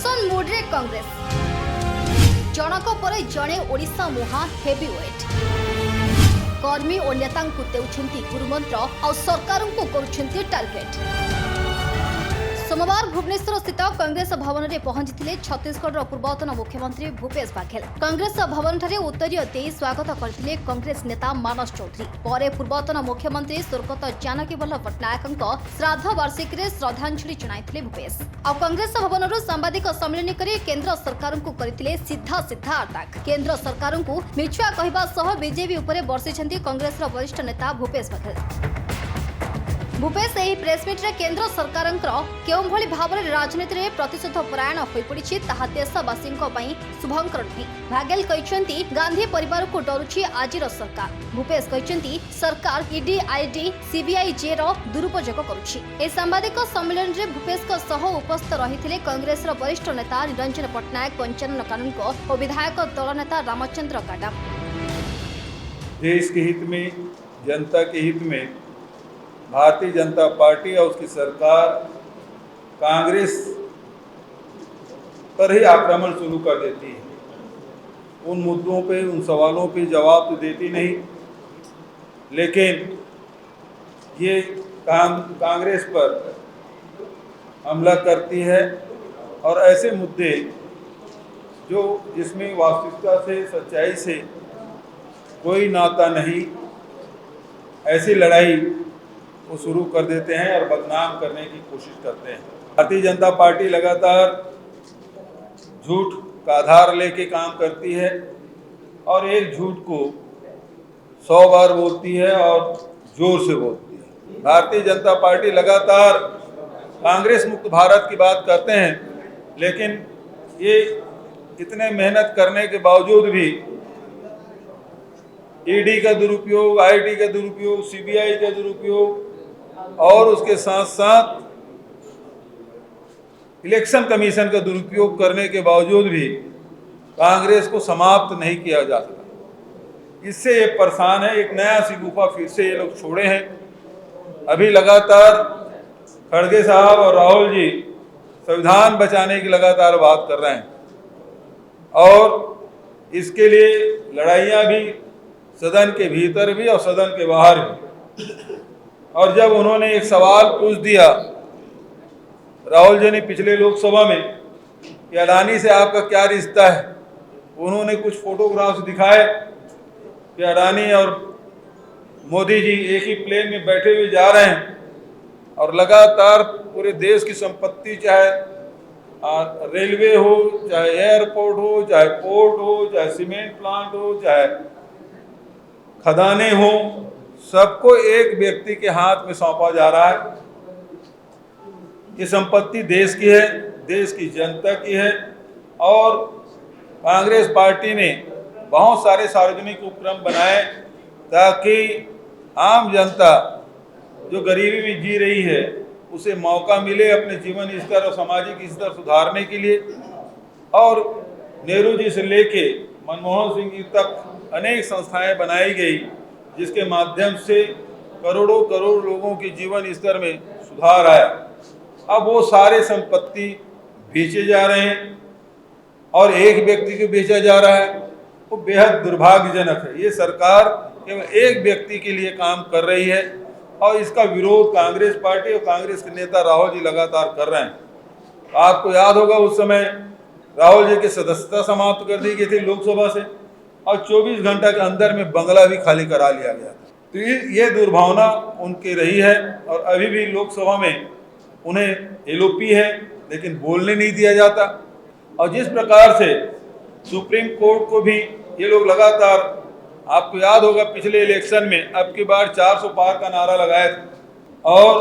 Action mode रे कांग्रेस जनक पर जड़े ओडिशा मुहा हेवीवेट कर्मी और नेता देउछंती गुरुमंत्र और सरकार को करुछंती टार्गेट। सोमवार भुवनेश्वर स्थित कांग्रेस भवन में पहुंची छत्तीसगढ़ पूर्वतन मुख्यमंत्री भूपेश बाघेल। कांग्रेस भवन ठारे उत्तरीय दे स्वागत करते कांग्रेस नेता मानस चौधरी। पर पूर्वतन मुख्यमंत्री स्वर्गत जानकी वल्लभ पट्टनायक श्राद्ध वार्षिक में श्रद्धांजलि जणाइथिले भूपेश। आ कांग्रेस भवन सांबादिक सम्मेलन कर केंद्र सरकार को करथिले सीधा सीधा अटैक। केंद्र सरकार को मिछुआ कहबा सह बीजेपी उपरे बर्षिछंती कांग्रेस वरिष्ठ नेता भूपेश बाघेल। भूपेश एही प्रेसमिट रे केंद्र सरकार केउं भली भाव में राजनीति में प्रतिशोध परायण हो पड़ी ताहा देशवासी शुभंकर नुहे। बाघेल कहते गांधी परिवार को डरुची आजिर सरकार। भूपेश कहते सरकार ईडी आईडी सीबीआई जे दुरुपयोग करुछि। ए सांबादिक सम्मेलन में भूपेश सह उपस्थित रही कांग्रेस वरिष्ठ नेता निरंजन पट्टनायक, पंचानन कानून और विधायक दल नेता रामचंद्र काडा। देश के हित में, जनता के हित में भारतीय जनता पार्टी और उसकी सरकार कांग्रेस पर ही आक्रमण शुरू कर देती है। उन मुद्दों पे, उन सवालों पे जवाब तो देती नहीं, लेकिन ये कांग्रेस पर हमला करती है और ऐसे मुद्दे जिसमें वास्तविकता से, सच्चाई से कोई नाता नहीं, ऐसी लड़ाई वो शुरू कर देते हैं और बदनाम करने की कोशिश करते हैं। भारतीय जनता पार्टी लगातार झूठ का आधार लेके काम करती है और एक झूठ को 100 बार बोलती है और जोर से बोलती है। भारतीय जनता पार्टी लगातार कांग्रेस मुक्त भारत की बात करते हैं, लेकिन ये इतने मेहनत करने के बावजूद भी ईडी का दुरुपयोग, आईटी का दुरुपयोग, सीबीआई का दुरुपयोग और उसके साथ साथ इलेक्शन कमीशन का दुरुपयोग करने के बावजूद भी कांग्रेस को समाप्त नहीं किया जा सका। इससे ये परेशान है। एक नया सिगुफा फिर से ये लोग छोड़े हैं। अभी लगातार खड़गे साहब और राहुल जी संविधान बचाने की लगातार बात कर रहे हैं और इसके लिए लड़ाइयाँ भी सदन के भीतर भी और सदन के बाहर भी। और जब उन्होंने एक सवाल पूछ दिया राहुल जी ने पिछले लोकसभा में कि अडानी से आपका क्या रिश्ता है, उन्होंने कुछ फोटोग्राफ्स दिखाए कि अडानी और मोदी जी एक ही प्लेन में बैठे हुए जा रहे हैं और लगातार पूरे देश की संपत्ति, चाहे रेलवे हो, चाहे एयरपोर्ट हो, चाहे पोर्ट हो, चाहे सीमेंट प्लांट हो, चाहे खदानें हो, सबको एक व्यक्ति के हाथ में सौंपा जा रहा है। ये संपत्ति देश की है, देश की जनता की है और कांग्रेस पार्टी ने बहुत सारे सार्वजनिक उपक्रम बनाए ताकि आम जनता जो गरीबी में जी रही है उसे मौका मिले अपने जीवन स्तर और सामाजिक स्तर सुधारने के लिए। और नेहरू जी से लेके मनमोहन सिंह जी तक अनेक संस्थाएं बनाई गई जिसके माध्यम से करोड़ों करोड़ लोगों के जीवन स्तर में सुधार आया। अब वो सारे संपत्ति बेचे जा रहे हैं और एक व्यक्ति को बेचा जा रहा है, वो बेहद दुर्भाग्यजनक है। ये सरकार केवल एक व्यक्ति के लिए काम कर रही है और इसका विरोध कांग्रेस पार्टी और कांग्रेस के नेता राहुल जी लगातार कर रहे हैं। तो आपको याद होगा उस समय राहुल जी की सदस्यता समाप्त कर दी गई थी लोकसभा से और 24 घंटा के अंदर में बंगला भी खाली करा लिया गया था। तो ये दुर्भावना उनकी रही है और अभी भी लोकसभा में उन्हें एलओपी है लेकिन बोलने नहीं दिया जाता। और जिस प्रकार से सुप्रीम कोर्ट को भी ये लोग लगातार, आपको याद होगा पिछले इलेक्शन में अब की बार 400 पार का नारा लगाया था और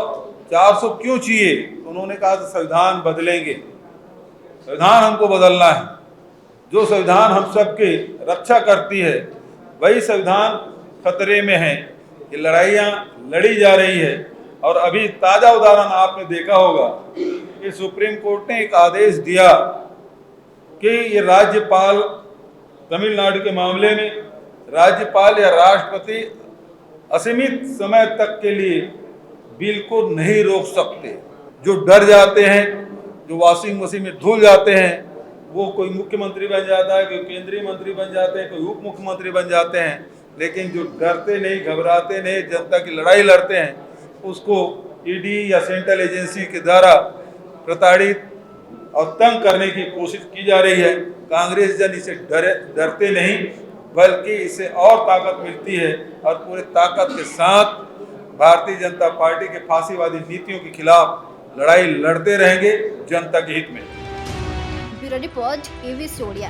400 क्यों चाहिए, तो उन्होंने कहा संविधान बदलेंगे, संविधान हमको बदलना है। जो संविधान हम सबके रक्षा करती है वही संविधान खतरे में है। ये लड़ाइयाँ लड़ी जा रही है और अभी ताज़ा उदाहरण आपने देखा होगा कि सुप्रीम कोर्ट ने एक आदेश दिया कि ये राज्यपाल, तमिलनाडु के मामले में राज्यपाल या राष्ट्रपति असीमित समय तक के लिए बिल को नहीं रोक सकते। जो डर जाते हैं जो वॉशिंग मशीन में धुल जाते हैं, वो कोई मुख्यमंत्री बन जाता है, कोई केंद्रीय मंत्री बन जाते हैं, कोई उप मुख्यमंत्री बन जाते हैं, लेकिन जो डरते नहीं, घबराते नहीं, जनता की लड़ाई लड़ते हैं, उसको ईडी या सेंट्रल एजेंसी के द्वारा प्रताड़ित और तंग करने की कोशिश की जा रही है। कांग्रेस जन इसे डरते नहीं, बल्कि इसे और ताकत मिलती है और पूरे ताकत के साथ भारतीय जनता पार्टी के फांसीवादी नीतियों के खिलाफ लड़ाई लड़ते रहेंगे जनता के हित में। Bureau report ABC Odia.